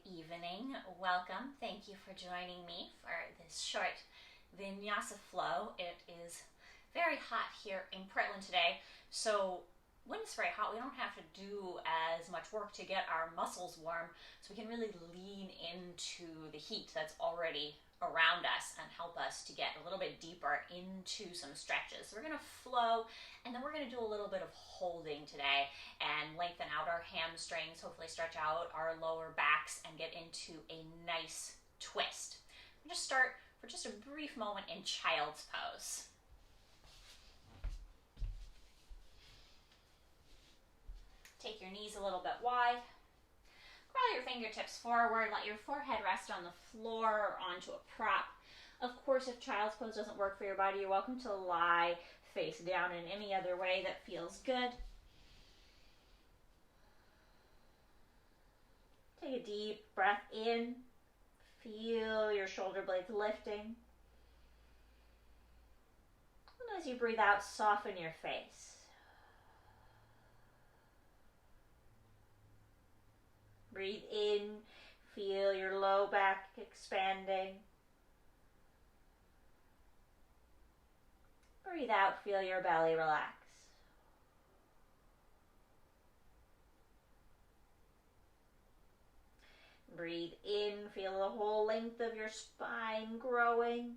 Good evening. Welcome. Thank you for joining me for this short vinyasa flow. It is very hot here in Portland today, so when it's very hot, we don't have to do as much work to get our muscles warm, so we can really lean into the heat that's already around us and help us to get a little bit deeper into some stretches. So we're going to flow, and then we're going to do a little bit of holding today and lengthen out our hamstrings, hopefully stretch out our lower backs and get into a nice twist. I'm going to start for just a brief moment in child's pose. Take your knees a little bit wide. Crawl your fingertips forward. Let your forehead rest on the floor or onto a prop. Of course, if child's pose doesn't work for your body, you're welcome to lie face down in any other way that feels good. Take a deep breath in. Feel your shoulder blades lifting. And as you breathe out, soften your face. Breathe in, feel your low back expanding. Breathe out, feel your belly relax. Breathe in, feel the whole length of your spine growing.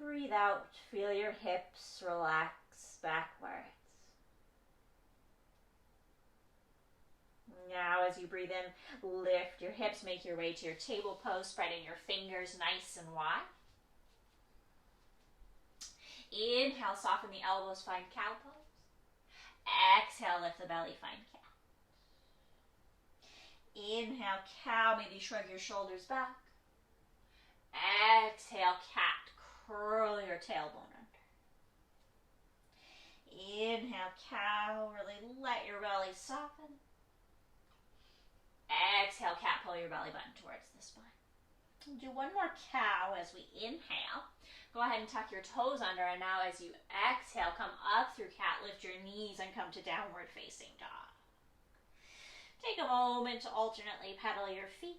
Breathe out, feel your hips relax backwards. Now as you breathe in, lift your hips, make your way to your table pose, spreading your fingers nice and wide. Inhale, soften the elbows, find cow pose. Exhale, lift the belly, find cat. Inhale, cow, maybe shrug your shoulders back. Exhale, cat, curl your tailbone under. Inhale, cow, really let your belly soften. Exhale, cat, pull your belly button towards the spine. We'll do one more cow as we inhale. Go ahead and tuck your toes under, and now as you exhale, come up through cat, lift your knees and come to downward facing dog. Take a moment to alternately pedal your feet.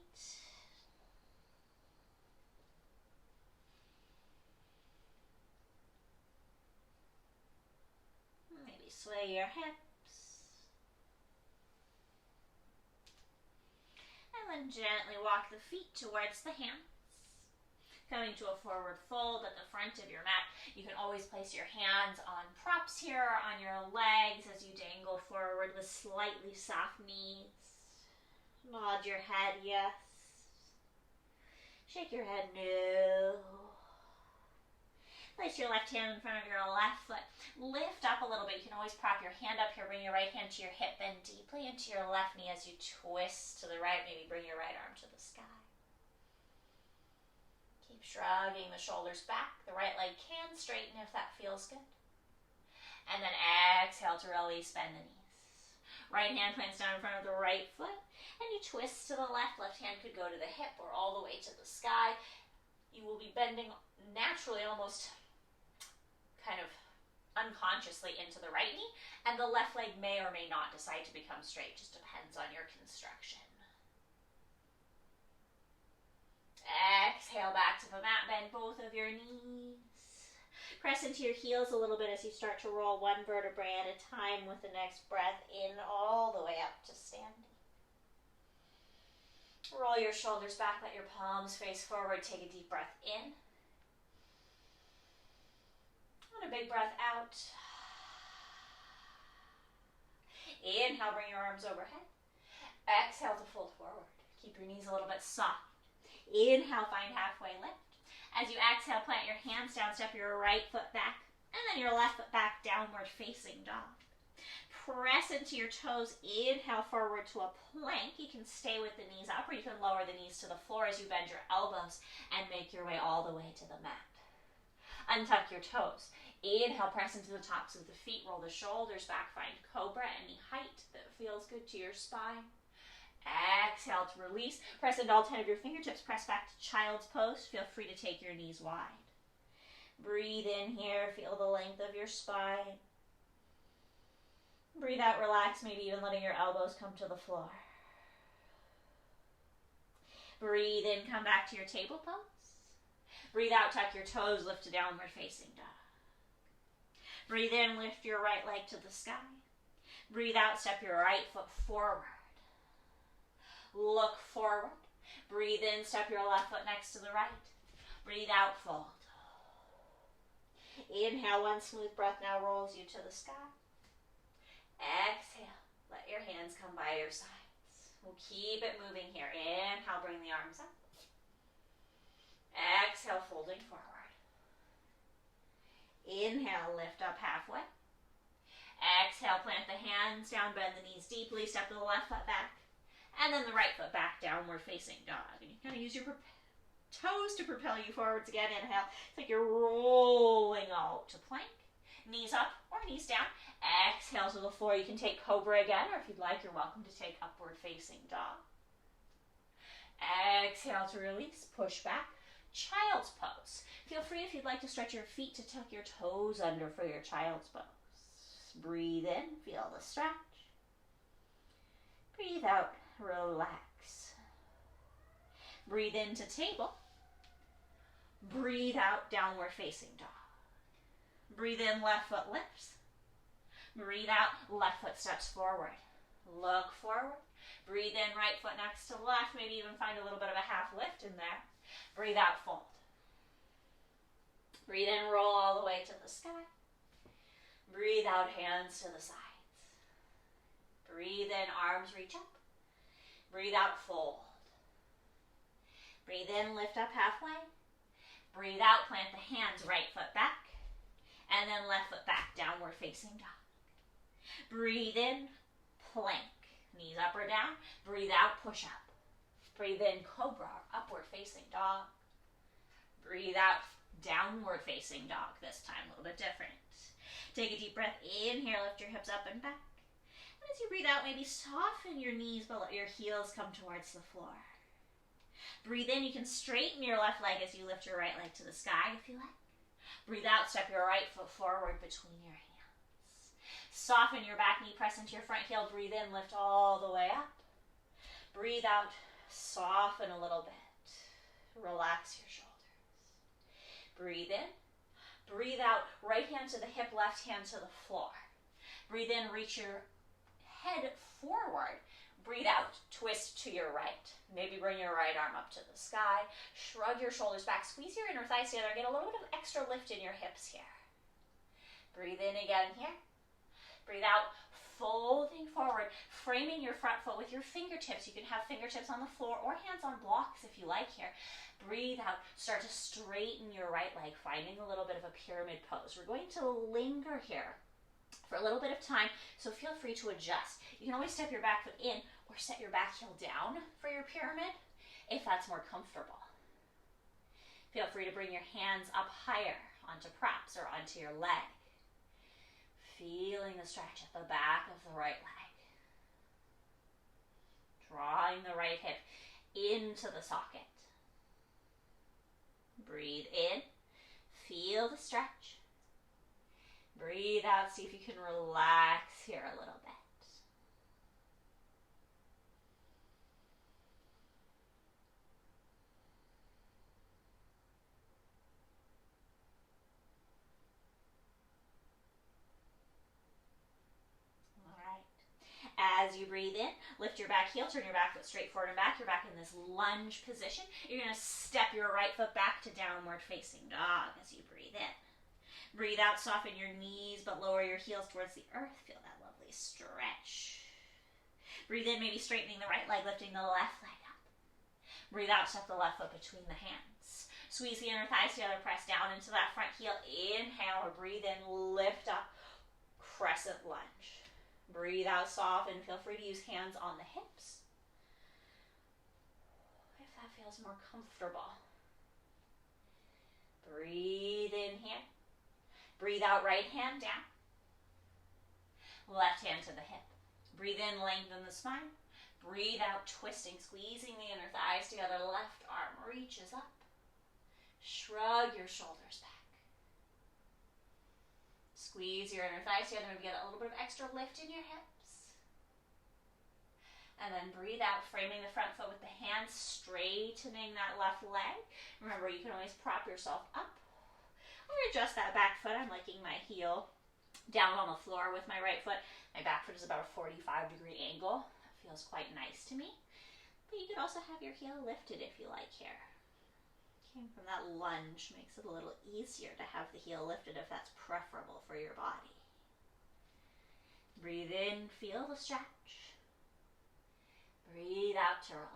Maybe sway your hips. And then gently walk the feet towards the hands. Coming to a forward fold at the front of your mat. You can always place your hands on props here or on your legs as you dangle forward with slightly soft knees. Nod your head, yes. Shake your head, no. Place your left hand in front of your left foot. Lift up a little bit. You can always prop your hand up here. Bring your right hand to your hip. Bend deeply into your left knee as you twist to the right. Maybe bring your right arm to the sky. Keep shrugging the shoulders back. The right leg can straighten if that feels good. And then exhale to release, bend the knees. Right hand plants down in front of the right foot. And you twist to the left. Left hand could go to the hip or all the way to the sky. You will be bending naturally, almost kind of unconsciously into the right knee, and the left leg may or may not decide to become straight, just depends on your construction. Exhale back to the mat, bend both of your knees. Press into your heels a little bit as you start to roll one vertebrae at a time with the next breath in all the way up to standing. Roll your shoulders back, let your palms face forward, take a deep breath in. And a big breath out. Inhale, bring your arms overhead. Exhale to fold forward. Keep your knees a little bit soft. Inhale, find halfway lift. As you exhale, plant your hands down, step your right foot back, and then your left foot back, downward facing dog. Press into your toes. Inhale forward to a plank. You can stay with the knees up, or you can lower the knees to the floor as you bend your elbows and make your way all the way to the mat. Untuck your toes. Inhale, press into the tops of the feet. Roll the shoulders back. Find cobra, any height that feels good to your spine. Exhale to release. Press into all 10 of your fingertips. Press back to child's pose. Feel free to take your knees wide. Breathe in here. Feel the length of your spine. Breathe out, relax, maybe even letting your elbows come to the floor. Breathe in, come back to your table pose. Breathe out, tuck your toes, lift to downward facing dog. Breathe in, lift your right leg to the sky. Breathe out, step your right foot forward. Look forward. Breathe in, step your left foot next to the right. Breathe out, fold. Inhale, one smooth breath now rolls you to the sky. Exhale, let your hands come by your sides. We'll keep it moving here. Inhale, bring the arms up. Exhale, folding forward. Inhale, lift up halfway. Exhale, plant the hands down, bend the knees deeply, step the left foot back, and then the right foot back, downward facing dog. And you kind of use your toes to propel you forwards again. Inhale, it's like you're rolling out to plank. Knees up or knees down. Exhale to the floor. You can take cobra again, or if you'd like, you're welcome to take upward facing dog. Exhale to release, push back. Child's pose. Feel free if you'd like to stretch your feet to tuck your toes under for your child's pose. Breathe in, feel the stretch. Breathe out, relax. Breathe into table. Breathe out, downward facing dog. Breathe in, left foot lifts. Breathe out, left foot steps forward. Look forward. Breathe in, right foot next to left. Maybe even find a little bit of a half lift in there. Breathe out, fold. Breathe in, roll all the way to the sky. Breathe out, hands to the sides. Breathe in, arms reach up. Breathe out, fold. Breathe in, lift up halfway. Breathe out, plant the hands, right foot back. And then left foot back, downward facing dog. Breathe in, plank. Knees up or down. Breathe out, push up. Breathe in, cobra, upward facing dog. Breathe out, downward facing dog this time, a little bit different. Take a deep breath in here, lift your hips up and back. And as you breathe out, maybe soften your knees but let your heels come towards the floor. Breathe in, you can straighten your left leg as you lift your right leg to the sky if you like. Breathe out, step your right foot forward between your hands. Soften your back knee, press into your front heel. Breathe in, lift all the way up. Breathe out, soften a little bit. Relax your shoulders. Breathe in. Breathe out, right hand to the hip, left hand to the floor. Breathe in, reach your head forward. Breathe out, twist to your right. Maybe bring your right arm up to the sky. Shrug your shoulders back. Squeeze your inner thighs together. Get a little bit of extra lift in your hips here. Breathe in again here. Breathe out, folding forward, framing your front foot with your fingertips. You can have fingertips on the floor or hands on blocks if you like here. Breathe out, start to straighten your right leg, finding a little bit of a pyramid pose. We're going to linger here for a little bit of time, so feel free to adjust. You can always step your back foot in or set your back heel down for your pyramid if that's more comfortable. Feel free to bring your hands up higher onto props or onto your leg. Feeling the stretch at the back of the right leg. Drawing the right hip into the socket. Breathe in, feel the stretch. Breathe out, see if you can relax here a little bit. As you breathe in, lift your back heel, turn your back foot straight forward and back. You're back in this lunge position. You're going to step your right foot back to downward facing dog as you breathe in. Breathe out, soften your knees, but lower your heels towards the earth. Feel that lovely stretch. Breathe in, maybe straightening the right leg, lifting the left leg up. Breathe out, step the left foot between the hands. Squeeze the inner thighs together, press down into that front heel. Inhale or breathe in, lift up, crescent lunge. Breathe out, soften. Feel free to use hands on the hips if that feels more comfortable. Breathe in here. Breathe out, right hand down. Left hand to the hip. Breathe in, lengthen the spine. Breathe out, twisting, squeezing the inner thighs together. Left arm reaches up. Shrug your shoulders back. Squeeze your inner thighs together. Maybe get a little bit of extra lift in your hips. And then breathe out, framing the front foot with the hands, straightening that left leg. Remember, you can always prop yourself up or adjust that back foot. I'm liking my heel down on the floor with my right foot. My back foot is about a 45-degree angle. That feels quite nice to me. But you could also have your heel lifted if you like here. Came from that lunge, makes it a little easier to have the heel lifted if that's preferable for your body. Breathe in, feel the stretch. Breathe out to relax.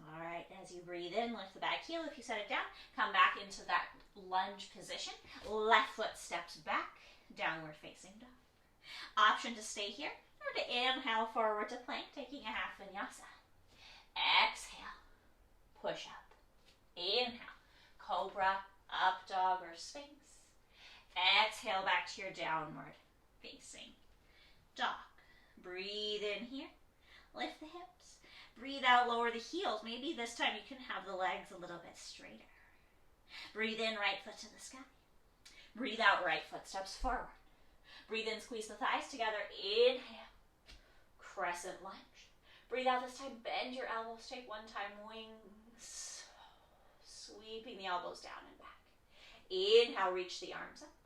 All right, as you breathe in, lift the back heel. If you set it down, come back into that lunge position. Left foot steps back, downward facing dog. Option to stay here or to inhale forward to plank, taking a half vinyasa. Exhale, push up. Inhale, cobra, up dog or sphinx. Exhale back to your downward facing dog. Breathe in here, lift the hips. Breathe out, lower the heels. Maybe this time you can have the legs a little bit straighter. Breathe in, right foot to the sky. Breathe out, right foot steps forward. Breathe in, squeeze the thighs together. Inhale, crescent lunge. Breathe out this time, bend your elbows. Take one time, wings. Sweeping the elbows down and back. Inhale, reach the arms up.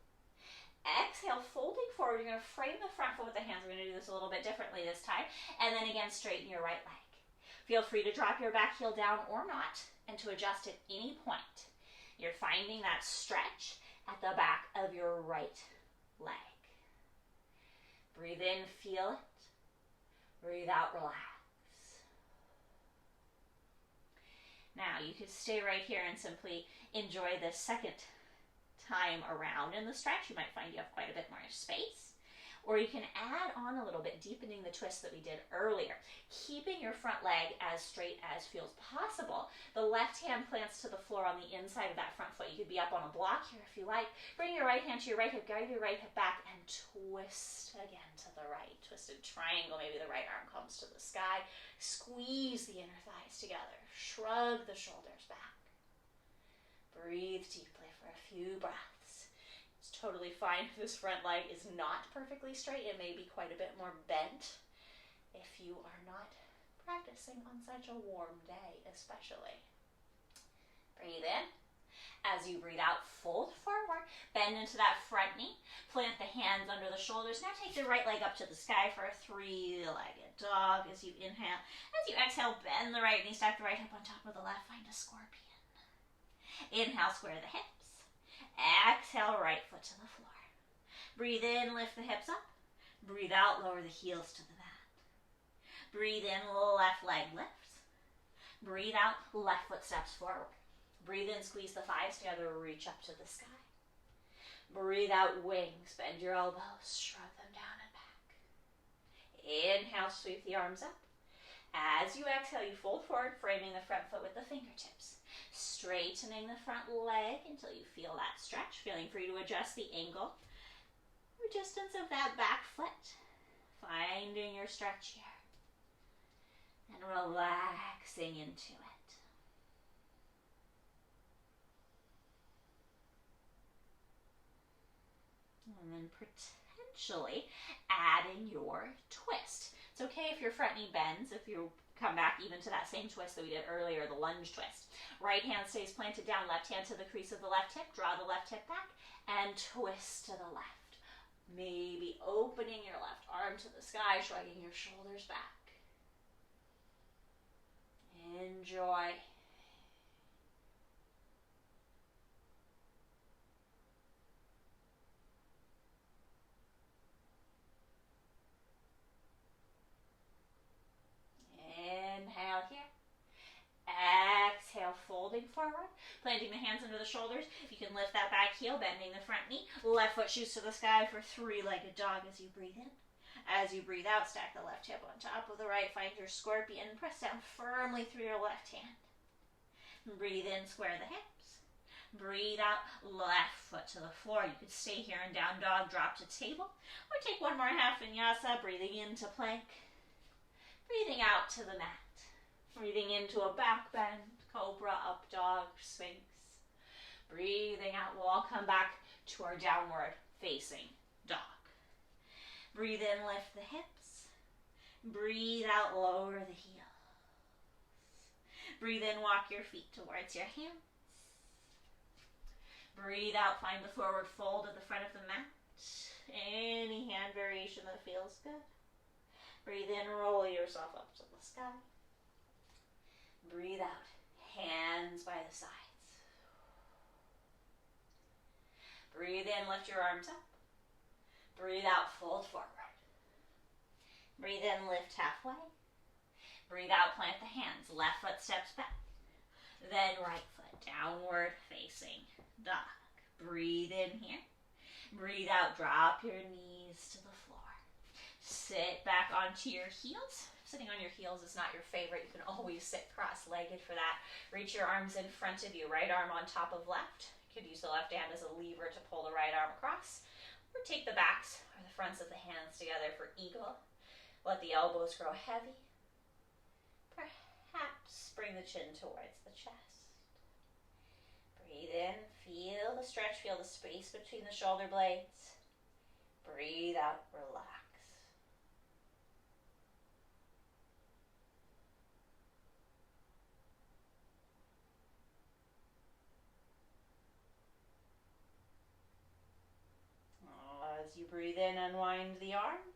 Exhale, folding forward. You're going to frame the front foot with the hands. We're going to do this a little bit differently this time. And then again, straighten your right leg. Feel free to drop your back heel down or not, and to adjust at any point. You're finding that stretch at the back of your right leg. Breathe in, feel it. Breathe out, relax. Now, you could stay right here and simply enjoy this second time around in the stretch. You might find you have quite a bit more space. Or you can add on a little bit, deepening the twist that we did earlier. Keeping your front leg as straight as feels possible. The left hand plants to the floor on the inside of that front foot. You could be up on a block here if you like. Bring your right hand to your right hip, guide your right hip back, and twist again to the right. Twisted triangle, maybe the right arm comes to the sky. Squeeze the inner thighs together. Shrug the shoulders back. Breathe deeply for a few breaths. Totally fine if this front leg is not perfectly straight. It may be quite a bit more bent if you are not practicing on such a warm day, especially. Breathe in. As you breathe out, fold forward, bend into that front knee, plant the hands under the shoulders. Now take the right leg up to the sky for a three-legged dog as you inhale. As you exhale, bend the right knee, stack the right hip on top of the left, find a scorpion. Inhale, square the hips. Exhale, right foot to the floor. Breathe in, lift the hips up. Breathe out, lower the heels to the mat. Breathe in, left leg lifts. Breathe out, left foot steps forward. Breathe in, squeeze the thighs together, reach up to the sky. Breathe out, wings, bend your elbows, shrug them down and back. Inhale, sweep the arms up. As you exhale, you fold forward, framing the front foot with the fingertips. Straightening the front leg until you feel that stretch. Feeling free to adjust the angle or distance of that back foot. Finding your stretch here. And relaxing into it. And then potentially adding your twist. It's okay if your front knee bends, if you come back even to that same twist that we did earlier, the lunge twist. Right hand stays planted down, left hand to the crease of the left hip, draw the left hip back, and twist to the left. Maybe opening your left arm to the sky, shrugging your shoulders back. Enjoy. Inhale here. Exhale, folding forward, planting the hands under the shoulders. You can lift that back heel, bending the front knee. Left foot shoots to the sky for three-legged dog as you breathe in. As you breathe out, stack the left hip on top of the right. Find your scorpion. Press down firmly through your left hand. And breathe in, square the hips. Breathe out, left foot to the floor. You could stay here in down dog, drop to table, or take one more half vinyasa, breathing into plank, breathing out to the mat, breathing into a back bend, cobra, up dog, sphinx. Breathing out, we'll all come back to our downward facing dog. Breathe in, lift the hips. Breathe out, lower the heels. Breathe in, walk your feet towards your hands. Breathe out, find the forward fold at the front of the mat. Any hand variation that feels good. Breathe in, roll yourself up to the sky. Breathe out, hands by the sides. Breathe in, lift your arms up. Breathe out, fold forward. Breathe in, lift halfway. Breathe out, plant the hands. Left foot steps back. Then right foot, downward facing dog. Breathe in here. Breathe out, drop your knees to the floor. Sit back onto your heels. Sitting on your heels is not your favorite. You can always sit cross-legged for that. Reach your arms in front of you. Right arm on top of left. You could use the left hand as a lever to pull the right arm across. Or take the backs or the fronts of the hands together for eagle. Let the elbows grow heavy. Perhaps bring the chin towards the chest. Breathe in, feel the stretch, feel the space between the shoulder blades. Breathe out, relax. As you breathe in, unwind the arms.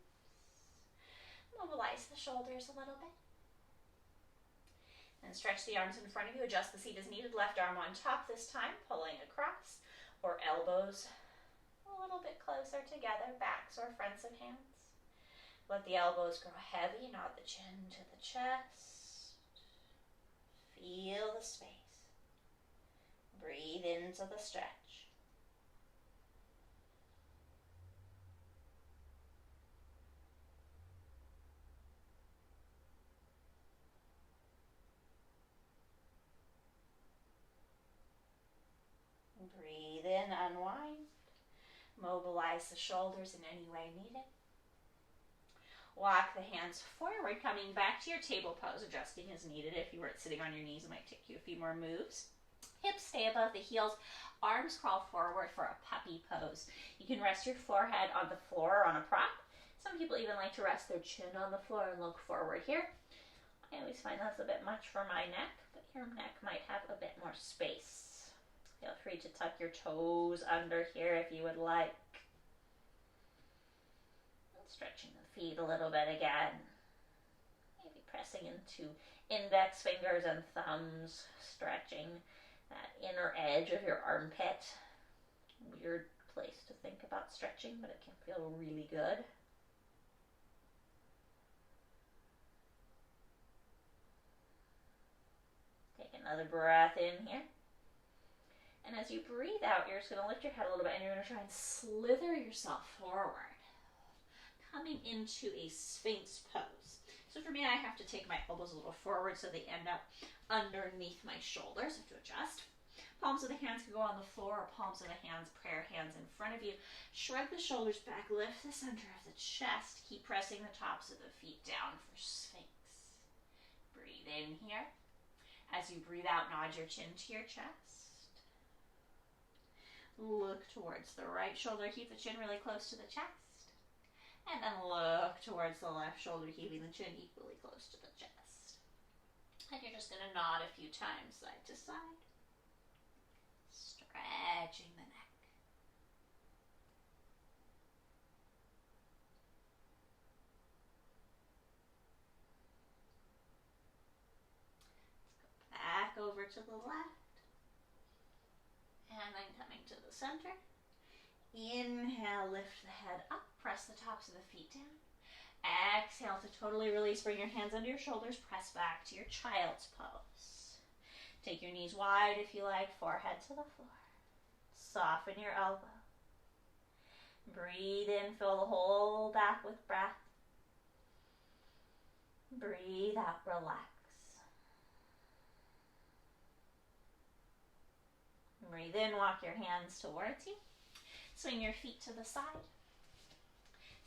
Mobilize the shoulders a little bit. And stretch the arms in front of you. Adjust the seat as needed. Left arm on top this time, pulling across. Or elbows a little bit closer together, backs or fronts of hands. Let the elbows grow heavy. Nod the chin to the chest. Feel the space. Breathe into the stretch. Breathe in, unwind. Mobilize the shoulders in any way needed. Walk the hands forward, coming back to your table pose, adjusting as needed. If you weren't sitting on your knees, it might take you a few more moves. Hips stay above the heels. Arms crawl forward for a puppy pose. You can rest your forehead on the floor or on a prop. Some people even like to rest their chin on the floor and look forward here. I always find that's a bit much for my neck, but your neck might have a bit more space. Feel free to tuck your toes under here if you would like. And stretching the feet a little bit again. Maybe pressing into index fingers and thumbs, stretching that inner edge of your armpit. Weird place to think about stretching, but it can feel really good. Take another breath in here. And as you breathe out, you're just going to lift your head a little bit and you're going to try and slither yourself forward. Coming into a Sphinx Pose. So for me, I have to take my elbows a little forward so they end up underneath my shoulders. I have to adjust. Palms of the hands can go on the floor or palms of the hands, prayer hands in front of you. Shrug the shoulders back, lift the center of the chest. Keep pressing the tops of the feet down for Sphinx. Breathe in here. As you breathe out, nod your chin to your chest. Look towards the right shoulder, keep the chin really close to the chest. And then look towards the left shoulder, keeping the chin equally close to the chest. And you're just going to nod a few times side to side. Stretching the neck. Let's go back over to the left. And then coming to the center. Inhale, lift the head up, press the tops of the feet down. Exhale to totally release, bring your hands under your shoulders, press back to your child's pose. Take your knees wide if you like, forehead to the floor. Soften your elbow. Breathe in, fill the whole back with breath. Breathe out, relax. Breathe in, walk your hands towards you. Swing your feet to the side.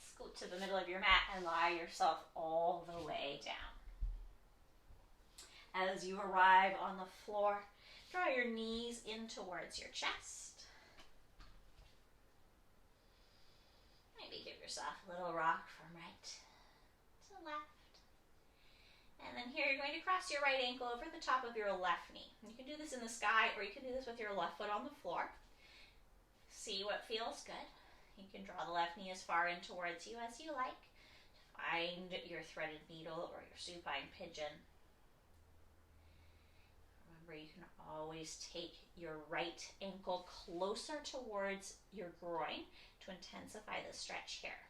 Scoot to the middle of your mat and lie yourself all the way down. As you arrive on the floor, draw your knees in towards your chest. Maybe give yourself a little rock from right to left. And then here you're going to cross your right ankle over the top of your left knee. You can do this in the sky, or you can do this with your left foot on the floor. See what feels good. You can draw the left knee as far in towards you as you like. Find your threaded needle or your supine pigeon. Remember, you can always take your right ankle closer towards your groin to intensify the stretch here.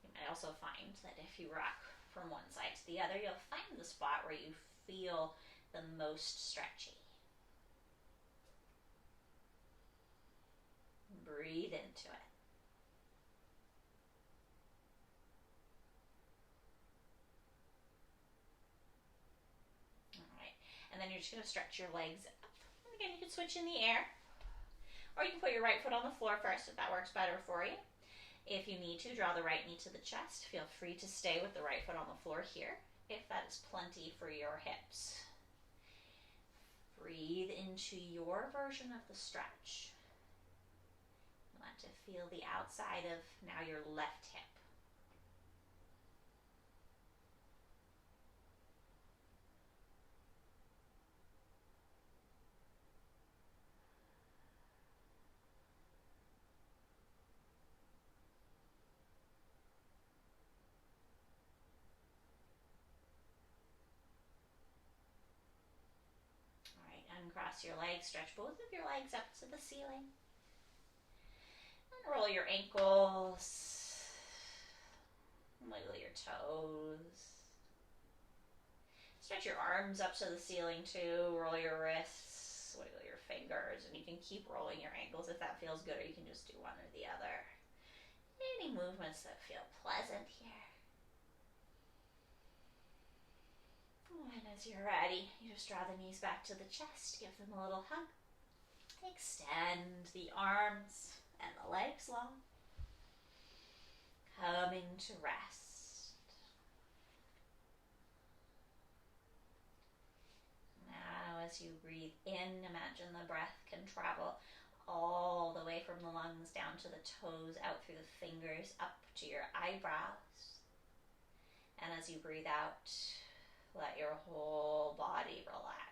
You might also find that if you rock from one side to the other, you'll find the spot where you feel the most stretchy. Breathe into it. All right, and then you're just going to stretch your legs up. And again, you can switch in the air, or you can put your right foot on the floor first if that works better for you. If you need to, draw the right knee to the chest. Feel free to stay with the right foot on the floor here, if that is plenty for your hips. Breathe into your version of the stretch. You want to feel the outside of now your left hip. Uncross your legs, stretch both of your legs up to the ceiling. And roll your ankles. Wiggle your toes. Stretch your arms up to the ceiling too. Roll your wrists. Wiggle your fingers. And you can keep rolling your ankles if that feels good, or you can just do one or the other. Any movements that feel pleasant here. And as you're ready, you just draw the knees back to the chest, give them a little hug. Extend the arms and the legs long. Coming to rest. Now as you breathe in, imagine the breath can travel all the way from the lungs down to the toes, out through the fingers, up to your eyebrows. And as you breathe out, let your whole body relax.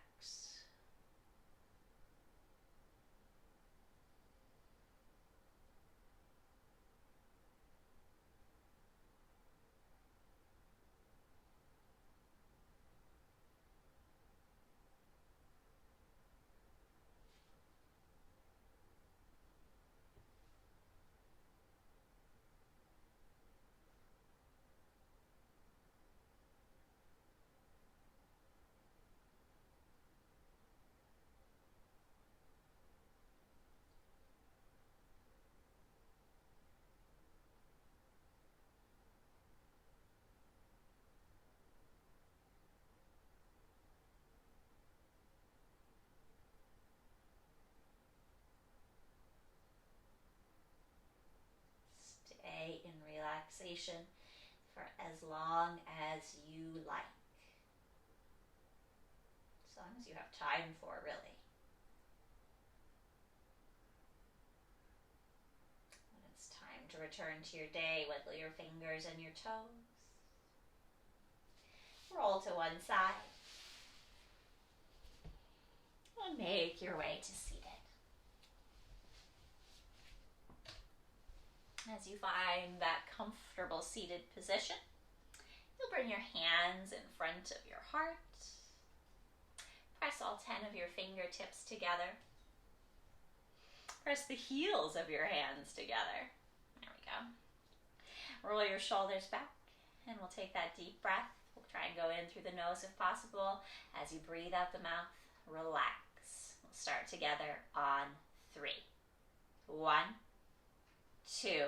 In relaxation for as long as you like. As long as you have time for, really. When it's time to return to your day, wiggle your fingers and your toes. Roll to one side. And make your way to seated. As you find that comfortable seated position, you'll bring your hands in front of your heart. Press all 10 of your fingertips together. Press the heels of your hands together. There we go. Roll your shoulders back, and we'll take that deep breath. We'll try and go in through the nose if possible. As you breathe out the mouth, relax. We'll start together on 3. 1, 2,